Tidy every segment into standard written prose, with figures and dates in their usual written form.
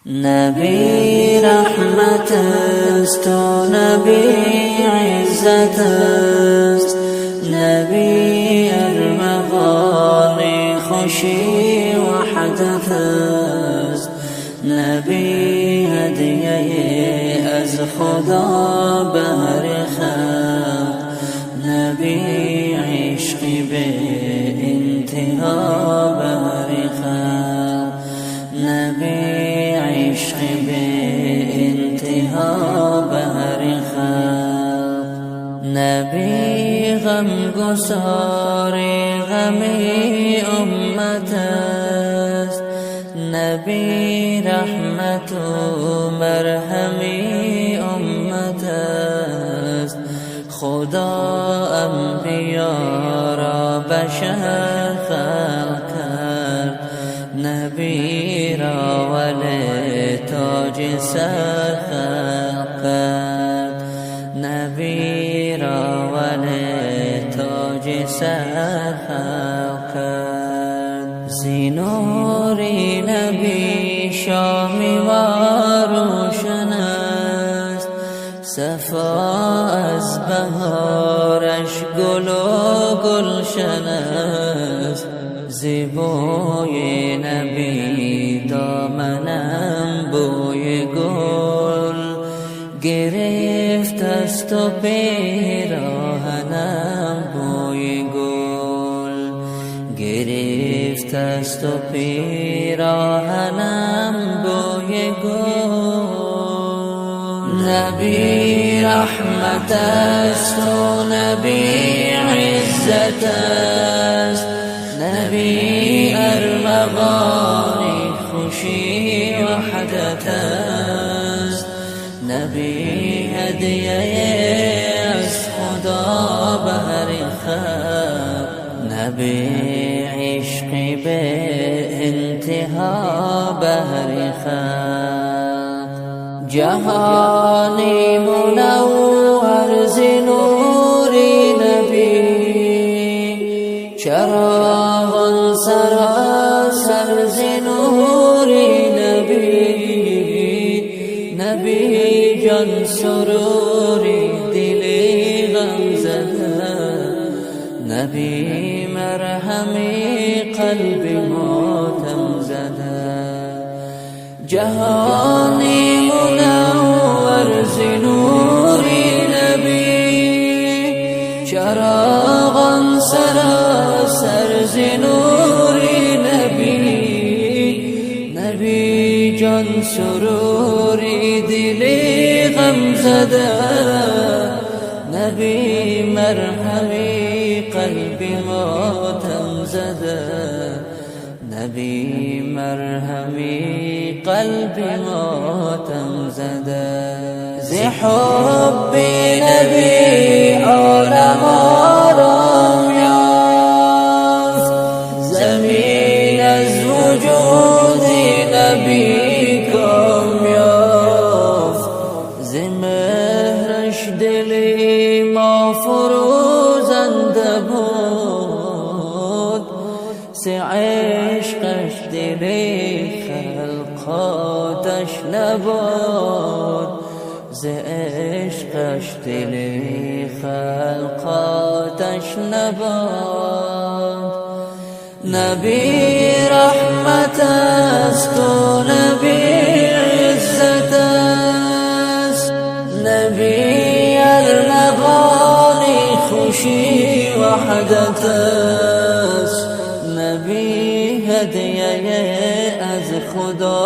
نبی رحمت است و نبی عزت است، نبی ارمغان خوشی وحدت است، نبی هدیه از خدا بهر خلق، نبی عشقی به انتها بهر خلق، نبی عشقی به انتها بهر خلق، نبی غمگسار غم امت است، نبی رحمت و مرهم امت است، خدا انبیا را بشر خلق کرد، نبی را ولی تاج سر خلق کرد، نبی را ولی تاج سر خلق کرد. زینوری نبی شامی و روشن است، صفا از بهارش گل و گلشن است، زیبای نبی دامنم بوی گل گرفت است و پیراهنم بوی گل گرفت است و پیراهنم بوی گل. نبی رحمت است و نبی عزت است، نبی ارمغان خوشی وحدت است، نبی هدیه از خدا بهر خلق، نبی عشقی به انتها بهر خلق. جهانی منور ز نوری نبی، چراغان سراسر ز نوری نبی، نبی جان سروری دلی غم زده، نبی مرهمی قلب ماتم زده. جهانی منور ز نوری نبی، چراغان سراسر ز نوری نبی، نبی جان سروری دلی غم زده، نبی مرهمی قلب ماتم زده، نبی مرهمی قلب ماتم زده. ز حب نبی عالم آرام یافت، زمین از وجود نبی کام یافت، ز مهرش دلی ما فروزنده بود، ز عشقش دلی خلقاتش نبود، ز عشقش دلی خلقاتش نبود. نبی رحمت است و نبی عزت است، نبی ارمغان خوشی وحدت است، نبی هدیه از خدا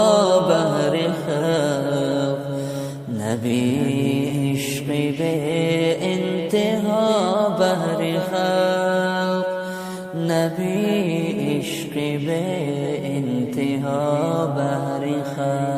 بهر خلق، نبی عشقی به انتها بهر خلق، نبی عشقی به انتها بهر خلق.